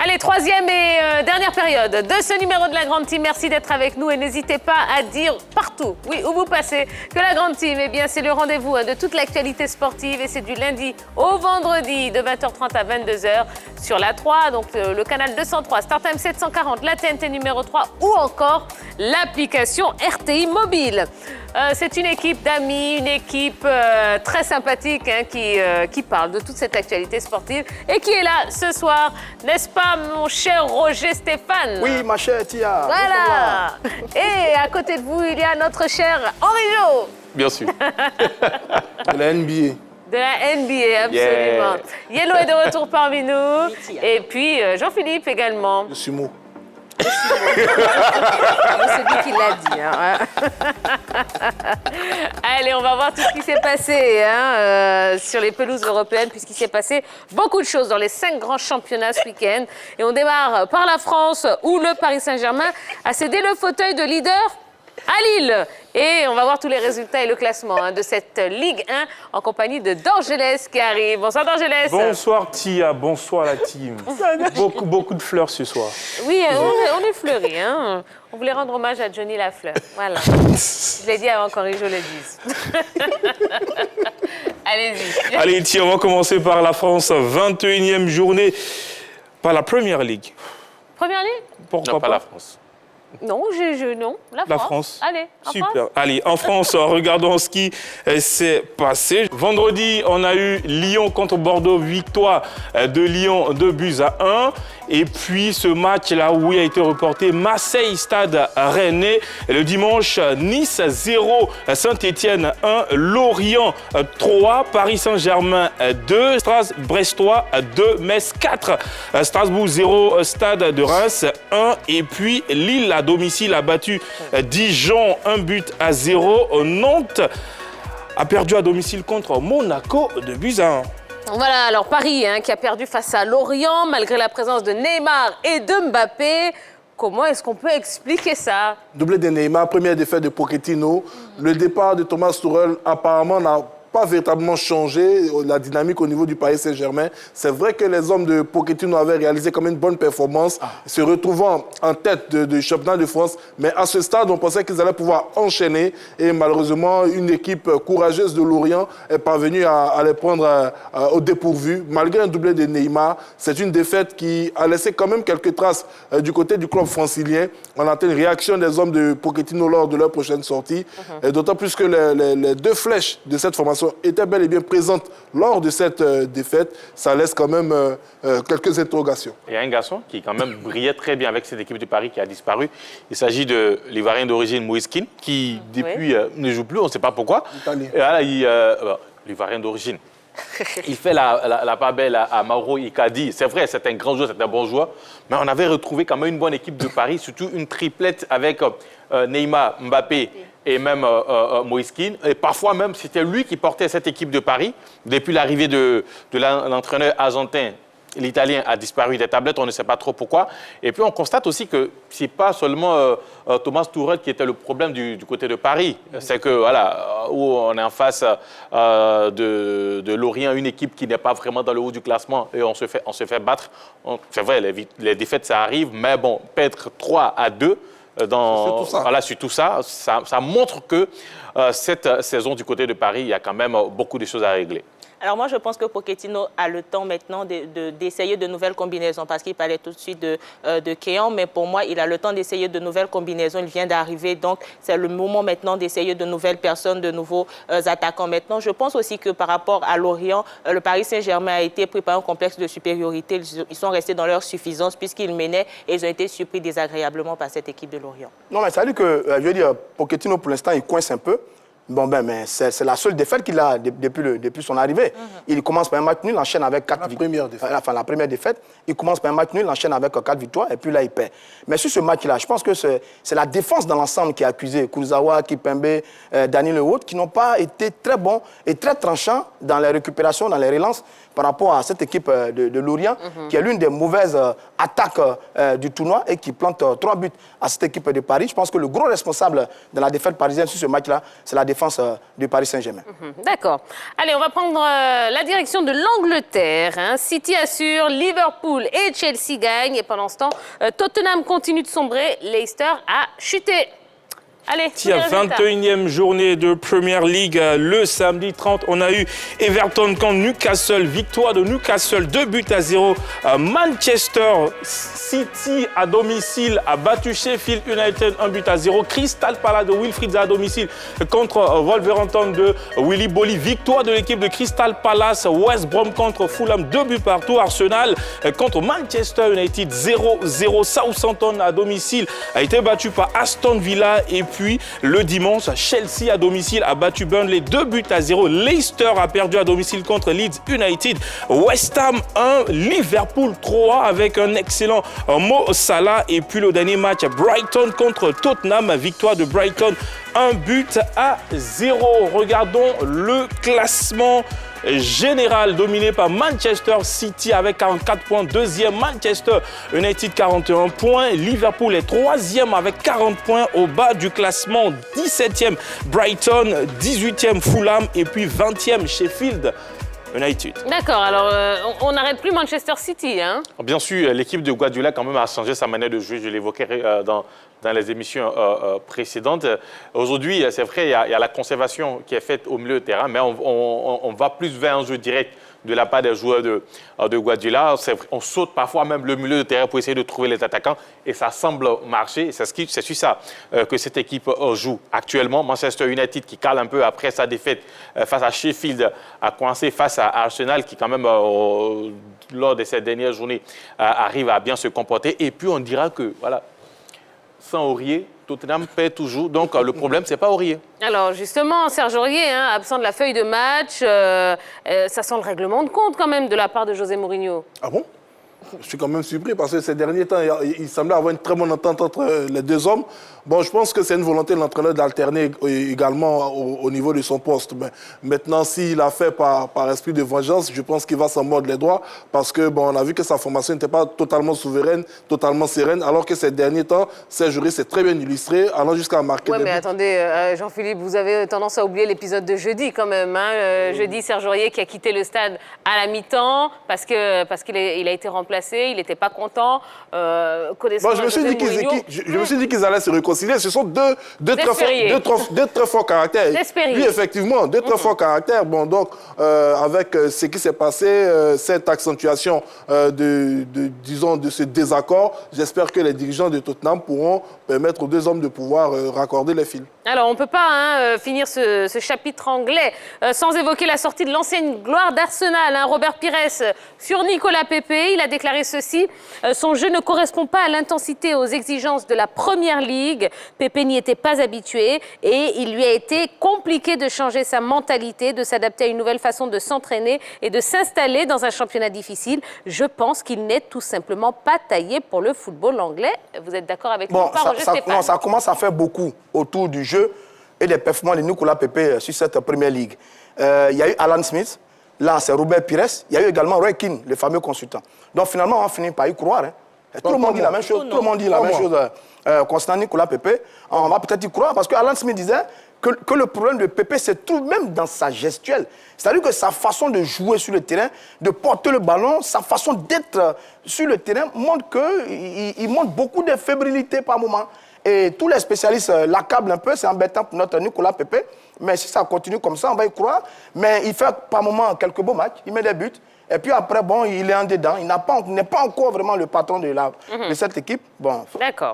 Allez, troisième et dernière période de ce numéro de la Grande Team. Merci d'être avec nous et n'hésitez pas à dire partout, oui, où vous passez, que la Grande Team, eh bien, c'est le rendez-vous de toute l'actualité sportive et c'est du lundi au vendredi de 20h30 à 22h sur la 3, donc le canal 203, StarTime 740, la TNT numéro 3 ou encore l'application RTI Mobile. C'est une équipe d'amis, une équipe très sympathique qui parle de toute cette actualité sportive et qui est là ce soir, n'est-ce pas mon cher Roger Stéphane? Oui, ma chère Tia. Voilà. Et à côté de vous, il y a notre cher Henri Jo. Bien sûr. De la NBA. De la NBA, absolument. Yeah. Yellow est de retour parmi nous. Et puis Jean-Philippe également. Le sumo. C'est lui qui l'a dit. Allez, on va voir tout ce qui s'est passé sur les pelouses européennes, puisqu'il s'est passé beaucoup de choses dans les 5 grands championnats ce week-end. Et on démarre par la France, où le Paris Saint-Germain a cédé le fauteuil de leader à Lille. Et on va voir tous les résultats et le classement de cette Ligue 1 en compagnie de Dorgelès qui arrive. Bonsoir Dorgelès. Bonsoir Tia, bonsoir la team. Beaucoup de fleurs ce soir. Oui, on est fleuris. Hein. On voulait rendre hommage à Johnny Lafleur. Voilà. Je l'ai dit avant qu'Henri Jo le dise. Allez-y. Allez Tia, on va commencer par la France, 21e journée par la Premier League. Première ligue? Pourquoi pas la France. Non, non. La France. Allez, en Super. France. Allez, en France, regardons ce qui s'est passé. Vendredi, on a eu Lyon contre Bordeaux, victoire de Lyon 2-1. Et puis ce match-là, où il a été reporté, Marseille-Stade Rennais. Et le dimanche, Nice 0, Saint-Étienne 1, Lorient 3, Paris Saint-Germain 2, Brestois 2, Metz 4, Strasbourg 0, Stade de Reims 1. Et puis Lille à domicile a battu Dijon 1-0. Nantes a perdu à domicile contre Monaco 2-1. Voilà, alors Paris qui a perdu face à Lorient malgré la présence de Neymar et de Mbappé. Comment est-ce qu'on peut expliquer ça? Doublé de Neymar, première défaite de Pochettino. Le départ de Thomas Tuchel apparemment n'a pas véritablement changé la dynamique au niveau du Paris Saint-Germain. C'est vrai que les hommes de Pochettino avaient réalisé comme une bonne performance, se retrouvant en tête du championnat de France. Mais à ce stade, on pensait qu'ils allaient pouvoir enchaîner. Et malheureusement, une équipe courageuse de Lorient est parvenue à les prendre au dépourvu. Malgré un doublé de Neymar, c'est une défaite qui a laissé quand même quelques traces du côté du club francilien. On attend une réaction des hommes de Pochettino lors de leur prochaine sortie. Et d'autant plus que les deux flèches de cette formation était bel et bien présente lors de cette défaite, ça laisse quand même quelques interrogations. Il y a un garçon qui quand même brillait très bien avec cette équipe de Paris qui a disparu. Il s'agit de l'Ivoirien d'origine Moïse Kean, qui depuis ne joue plus, on ne sait pas pourquoi. L'Ivoirien d'origine. Il fait la part belle à Mauro Icardi. C'est vrai, c'est un grand joueur, c'est un bon joueur. Mais on avait retrouvé quand même une bonne équipe de Paris, surtout une triplette avec Neymar, Mbappé et même Moïse Kean. Et parfois même, c'était lui qui portait cette équipe de Paris. Depuis l'arrivée de l'entraîneur argentin, l'Italien a disparu des tablettes, on ne sait pas trop pourquoi. Et puis on constate aussi que ce n'est pas seulement Thomas Tuchel qui était le problème du côté de Paris. C'est que, voilà, où on est en face de Lorient, une équipe qui n'est pas vraiment dans le haut du classement et on se fait battre. C'est vrai, les défaites, ça arrive, mais bon, perdre 3-2, sur tout ça, ça montre que cette saison du côté de Paris, il y a quand même beaucoup de choses à régler. Alors moi, je pense que Pochettino a le temps maintenant d'essayer de nouvelles combinaisons parce qu'il parlait tout de suite de Kéan, mais pour moi, il a le temps d'essayer de nouvelles combinaisons. Il vient d'arriver, donc c'est le moment maintenant d'essayer de nouvelles personnes, de nouveaux attaquants. Maintenant, je pense aussi que par rapport à Lorient, le Paris Saint-Germain a été pris par un complexe de supériorité. Ils sont restés dans leur suffisance puisqu'ils menaient et ils ont été surpris désagréablement par cette équipe de Lorient. Non, mais ça veut dire que, je veux dire, Pochettino, pour l'instant, il coince un peu. Bon, mais c'est la seule défaite qu'il a depuis son arrivée. Il commence par un match nul, enchaîne avec 4 victoires. La première défaite. Il commence par un match nul, enchaîne avec 4 victoires, et puis là, il perd. Mais sur ce match-là, je pense que c'est la défense dans l'ensemble qui est accusée. Kurzawa, Kipembe, Daniel Lehout, qui n'ont pas été très bons et très tranchants dans les récupérations, dans les relances, par rapport à cette équipe de Lorient, qui est l'une des mauvaises attaques du tournoi et qui plante 3 buts à cette équipe de Paris. Je pense que le gros responsable de la défaite parisienne sur ce match-là, c'est la défense défense du Paris Saint-Germain. D'accord. Allez, on va prendre la direction de l'Angleterre. Hein. City assure, Liverpool et Chelsea gagnent. Et pendant ce temps, Tottenham continue de sombrer, Leicester a chuté. Allez, Tiens, 21e journée de Premier League, le samedi 30, on a eu Everton contre Newcastle, victoire de Newcastle, 2-0. Manchester City à domicile a battu Sheffield United 1-0. Crystal Palace de Wilfried à domicile contre Wolverhampton de Willy Bolly, victoire de l'équipe de Crystal Palace. West Brom contre Fulham, 2-0. Arsenal contre Manchester United 0-0. Southampton à domicile a été battu par Aston Villa. Et puis le dimanche, Chelsea à domicile a battu Burnley 2-0. Leicester a perdu à domicile contre Leeds United. West Ham 1, Liverpool 3 avec un excellent Mo Salah. Et puis le dernier match, Brighton contre Tottenham, victoire de Brighton 1-0. Regardons le classement général dominé par Manchester City avec 44 points. Deuxième, Manchester United 41 points. Liverpool est troisième avec 40 points. Au bas du classement, 17e Brighton, 18e Fulham et puis 20e Sheffield United. D'accord, alors on n'arrête plus Manchester City, hein? Bien sûr, l'équipe de Guardiola quand même a changé sa manière de jouer, je l'évoquais dans les émissions précédentes. Aujourd'hui, c'est vrai, il y a la conservation qui est faite au milieu de terrain, mais on va plus vers un jeu direct de la part des joueurs de Guardiola. On saute parfois même le milieu de terrain pour essayer de trouver les attaquants et ça semble marcher. C'est sur ça que cette équipe joue actuellement. Manchester United qui cale un peu après sa défaite face à Sheffield a coincé face à Arsenal qui quand même lors de ces dernières journées arrive à bien se comporter. Et puis on dira que voilà, sans Aurier, Tottenham perd toujours. Donc le problème, c'est pas Aurier. Alors justement, Serge Aurier, hein, absent de la feuille de match, ça sent le règlement de compte quand même de la part de José Mourinho. Ah bon? Je suis quand même surpris parce que ces derniers temps, il semblait avoir une très bonne entente entre les deux hommes. Bon, je pense que c'est une volonté de l'entraîneur d'alterner également au niveau de son poste. Mais maintenant, s'il a fait par esprit de vengeance, je pense qu'il va s'en mordre les doigts parce que bon, on a vu que sa formation n'était pas totalement souveraine, totalement sereine, alors que ces derniers temps, Serge Aurier s'est très bien illustré, allant jusqu'à marquer Oui, des mais buts. Attendez, Jean-Philippe, vous avez tendance à oublier l'épisode de jeudi quand même. Hein, jeudi, Serge Aurier qui a quitté le stade à la mi-temps parce qu'il a été remplacé, il n'était pas content. Bon, je me suis dit qu'ils allaient se réconcilier. Ce sont deux très forts caractères. Lui, effectivement, deux très forts caractères. Bon, donc, avec ce qui s'est passé, cette accentuation disons, de ce désaccord, j'espère que les dirigeants de Tottenham pourront permettre aux deux hommes de pouvoir raccorder les fils. Alors, on ne peut pas finir ce chapitre anglais sans évoquer la sortie de l'ancienne gloire d'Arsenal, hein, Robert Pires, sur Nicolas Pepe. Il a déclaré ceci, son jeu ne correspond pas à l'intensité, aux exigences de la Première Ligue. Pepe n'y était pas habitué et il lui a été compliqué de changer sa mentalité, de s'adapter à une nouvelle façon de s'entraîner et de s'installer dans un championnat difficile. Je pense qu'il n'est tout simplement pas taillé pour le football anglais. Vous êtes d'accord avec moi? Non, ça commence à faire beaucoup autour du jeu et des performances de Nicolas Pepe sur cette Première Ligue. Il y a eu Alan Smith, là c'est Robert Pires, il y a eu également Roy Keane, le fameux consultant. Donc finalement, on va finir par y croire. Hein. Tout le monde dit la même chose. Tout le monde dit la même chose concernant Nicolas Pepe. On va peut-être y croire parce que Alan Smith disait que le problème de Pepe se trouve même dans sa gestuelle. C'est-à-dire que sa façon de jouer sur le terrain, de porter le ballon, sa façon d'être sur le terrain montre qu'il montre beaucoup de fébrilité par moment. Et tous les spécialistes l'accablent un peu, c'est embêtant pour notre Nicolas Pepe. Mais si ça continue comme ça, on va y croire. Mais il fait par moment quelques beaux matchs, il met des buts. Et puis après, bon, il est en dedans. Il n'est pas encore vraiment le patron de cette équipe. Bon,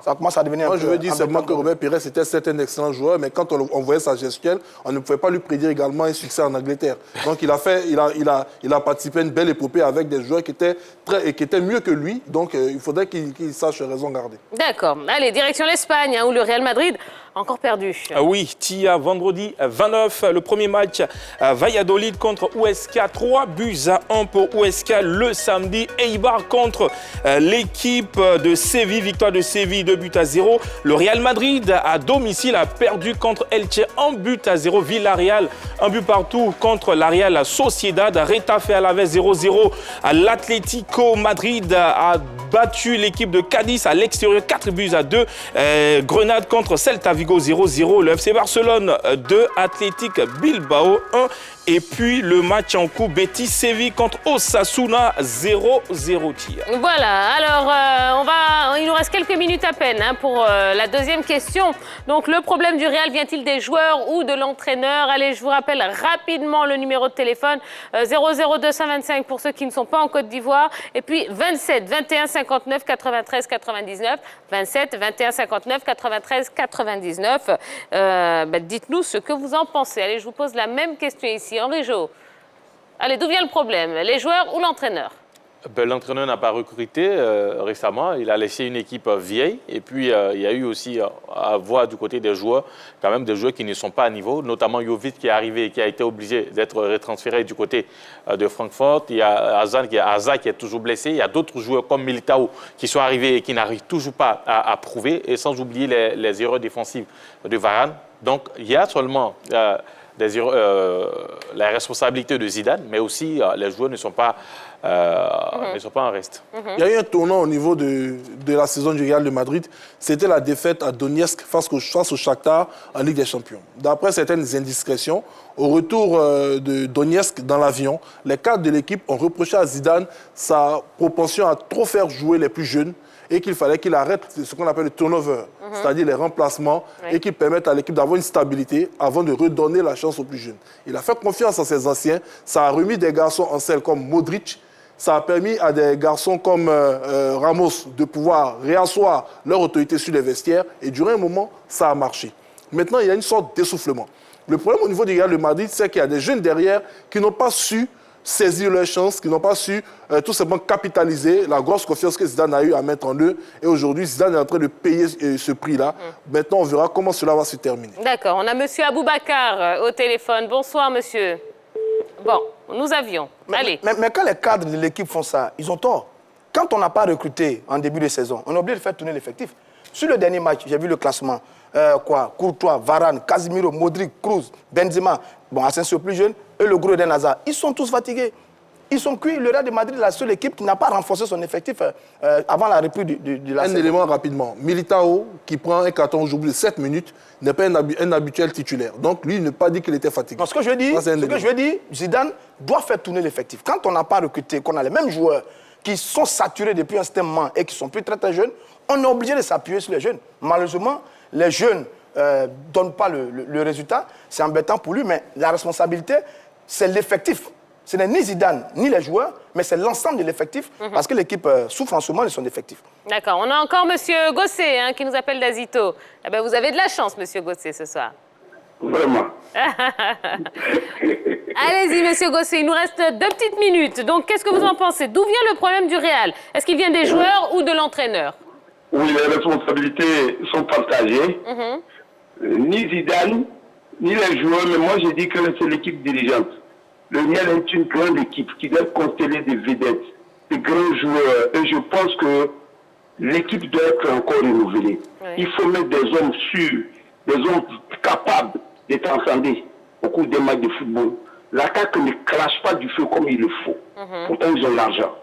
ça commence à devenir un peu... Moi, je veux dire seulement que Robert Pires était certes un excellent joueur, mais quand on voyait sa gestuelle, on ne pouvait pas lui prédire également un succès en Angleterre. Donc, il a participé à une belle épopée avec des joueurs qui étaient mieux que lui. Donc, il faudrait qu'il sache raison garder. D'accord. Allez, direction l'Espagne, hein, où le Real Madrid encore perdu. Oui, Tia, vendredi 29, le premier match, Valladolid contre Huesca, 3-1 pour Huesca. Le samedi, Eibar contre l'équipe de Séville, victoire de Séville, 2-0. Le Real Madrid, à domicile, a perdu contre Elche, 1-0. Villarreal, 1 but partout contre la Real Sociedad. Retafe Alavés, 0-0. L'Atlético Madrid a battu l'équipe de Cadiz à l'extérieur, 4-2. Grenade contre Celta Vigo 0-0, le FC Barcelone 2, Athletic Bilbao 1. Et puis le match en cours, Betis Séville contre Osasuna 0-0 tir. Voilà, alors il nous reste quelques minutes à peine pour la deuxième question. Donc le problème du Real vient-il des joueurs ou de l'entraîneur? Allez, je vous rappelle rapidement le numéro de téléphone 00225 pour ceux qui ne sont pas en Côte d'Ivoire. Et puis 27 21 59 93 99. 27 21 59 93 99. Dites-nous ce que vous en pensez. Allez, je vous pose la même question ici. Henri Jo, allez, d'où vient le problème? Les joueurs ou l'entraîneur? L'entraîneur n'a pas recruté récemment. Il a laissé une équipe vieille. Et puis, il y a eu aussi à voir du côté des joueurs, quand même des joueurs qui ne sont pas à niveau, notamment Jovic qui est arrivé et qui a été obligé d'être retransféré du côté de Francfort. Il y a Hazard qui est toujours blessé. Il y a d'autres joueurs comme Militao qui sont arrivés et qui n'arrivent toujours pas à prouver. Et sans oublier les erreurs défensives de Varane. Donc, il y a seulement la responsabilité de Zidane, mais aussi les joueurs ne sont pas en reste. Il y a eu un tournant au niveau de la saison du Real de Madrid. C'était la défaite à Donetsk face au Shakhtar en Ligue des Champions. D'après certaines indiscrétions, au retour de Donetsk dans l'avion, les cadres de l'équipe ont reproché à Zidane sa propension à trop faire jouer les plus jeunes et qu'il fallait qu'il arrête ce qu'on appelle le turnover, c'est-à-dire les remplacements, et qu'il permette à l'équipe d'avoir une stabilité avant de redonner la chance aux plus jeunes. Il a fait confiance à ses anciens, ça a remis des garçons en selle comme Modric, ça a permis à des garçons comme Ramos de pouvoir réasseoir leur autorité sur les vestiaires, et durant un moment, ça a marché. Maintenant, il y a une sorte d'essoufflement. Le problème au niveau du Real de Madrid, c'est qu'il y a des jeunes derrière qui n'ont pas su saisir leur chance, qui n'ont pas su tout simplement capitaliser la grosse confiance que Zidane a eu à mettre en eux. Et aujourd'hui, Zidane est en train de payer ce prix-là. Maintenant, on verra comment cela va se terminer. D'accord, on a monsieur Aboubacar au téléphone. Bonsoir, monsieur. Bon, nous avions. Allez. Mais quand les cadres de l'équipe font ça, ils ont tort. Quand on n'a pas recruté en début de saison, on a oublié de faire tourner l'effectif. Sur le dernier match, j'ai vu le classement. Courtois, Varane, Casemiro, Modric, Kroos, Benzema, Asensio plus jeune, et le gros Eden Hazard. Ils sont tous fatigués. Ils sont cuits. Le Real de Madrid est la seule équipe qui n'a pas renforcé son effectif avant la reprise de la saison. Un élément rapidement. Militao, qui prend un carton aujourd'hui de 7 minutes, n'est pas un habituel titulaire. Donc lui, il ne pas dit qu'il était fatigué. Non, ce que je veux dire, Zidane doit faire tourner l'effectif. Quand on n'a pas recruté, qu'on a les mêmes joueurs qui sont saturés depuis un certain moment et qui sont plus très très jeunes, on est obligé de s'appuyer sur les jeunes. Malheureusement, les jeunes ne donnent pas le résultat. C'est embêtant pour lui, mais la responsabilité, c'est l'effectif. Ce n'est ni Zidane, ni les joueurs, mais c'est l'ensemble de l'effectif, parce que l'équipe souffre en ce moment de son effectif. D'accord. On a encore monsieur Gosset qui nous appelle d'Azito. Eh ben, vous avez de la chance, monsieur Gosset, ce soir. Vraiment. Allez-y, monsieur Gosset, il nous reste 2 petites minutes. Donc, qu'est-ce que vous en pensez? D'où vient le problème du Real? Est-ce qu'il vient des joueurs ou de l'entraîneur? Oui, les responsabilités sont partagées. Ni Zidane, ni les joueurs, mais moi je dis que c'est l'équipe dirigeante. Le Real est une grande équipe qui doit consteller des vedettes, des grands joueurs. Et je pense que l'équipe doit être encore renouvelée. Oui. Il faut mettre des hommes sûrs, des hommes capables de transcender au cours des matchs de football. L'attaque ne crache pas du feu comme il le faut. Pourtant, ils ont l'argent.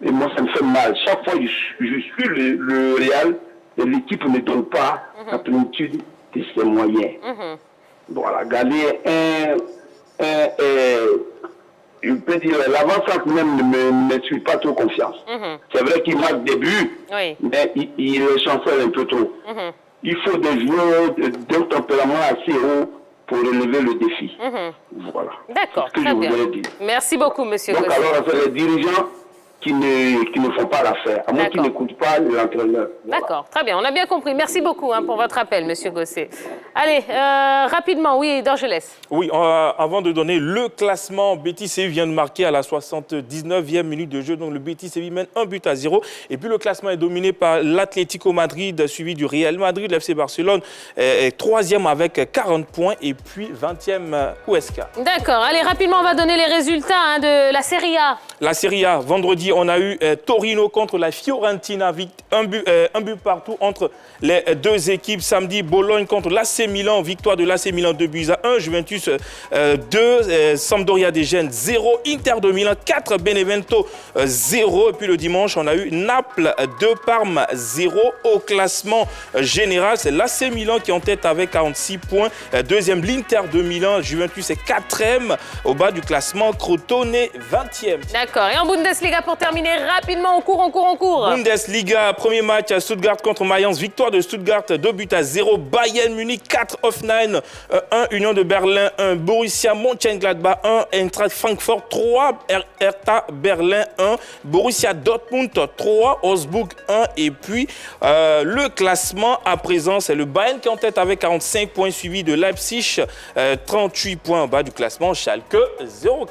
Et moi, ça me fait mal. Chaque fois que je suis le Real, l'équipe ne donne pas la plénitude de ses moyens. Voilà, garder je peux dire, l'avant-centre même ne me suit pas trop confiance. C'est vrai qu'il marque des buts, mais il chancelle un peu trop. Il faut des joueurs d'un tempérament assez haut pour relever le défi. Voilà. D'accord, très bien. Merci beaucoup, monsieur Gosset. Donc alors, c'est les dirigeants qui ne font pas l'affaire, à moins qu'ils n'écoutent pas l'entraîneur. Voilà. D'accord, très bien, on a bien compris. Merci beaucoup pour votre appel, monsieur Gosset. Allez, rapidement, oui, Dorgelès. Oui, avant de donner le classement, Betis Séville vient de marquer à la 79e minute de jeu. Donc le Betis Séville mène 1-0. Et puis le classement est dominé par l'Atlético Madrid, suivi du Real Madrid. L'FC Barcelone est 3e avec 40 points et puis 20e Huesca. D'accord, allez, rapidement, on va donner les résultats de la Serie A. La Serie A, vendredi, Vendredi, on a eu Torino contre la Fiorentina, un but partout entre les deux équipes. Samedi, Bologne contre l'AC Milan, victoire de l'AC Milan 2-1, Juventus 2, Sampdoria des Gênes 0, Inter de Milan 4, Benevento 0. Et puis le dimanche, on a eu Naples 2, Parme 0. Au classement général, c'est l'AC Milan qui est en tête avec 46 points. Deuxième, l'Inter de Milan, Juventus est 4e. Au bas du classement, Crotone 20e. D'accord. Et en Bundesliga, pour terminer rapidement, on court. Bundesliga, premier match à Stuttgart contre Mayence, victoire de Stuttgart 2-0. Bayern Munich 4, Hoffenheim 1, Union de Berlin 1, Borussia Mönchengladbach 1, Eintracht Francfort 3, Hertha Berlin 1, Borussia Dortmund 3, Augsbourg 1. Et puis le classement à présent, c'est le Bayern qui est en tête avec 45 points, suivi de Leipzig 38 points. Au bas du classement, Schalke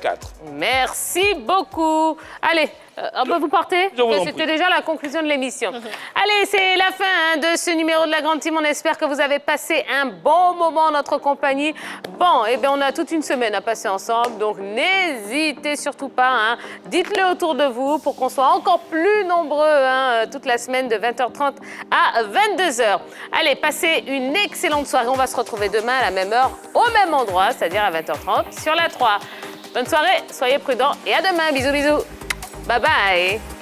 04. Merci beaucoup. Allez, vous partez? C'était déjà la conclusion de l'émission. Allez, c'est la fin de ce numéro de la Grande Team. On espère que vous avez passé un bon moment en notre compagnie. Bon, eh bien, on a toute une semaine à passer ensemble, donc n'hésitez surtout pas. Dites-le autour de vous pour qu'on soit encore plus nombreux toute la semaine de 20h30 à 22h. Allez, passez une excellente soirée. On va se retrouver demain à la même heure, au même endroit, c'est-à-dire à 20h30 sur la 3. Bonne soirée, soyez prudents et à demain. Bisous, bisous. Bye bye.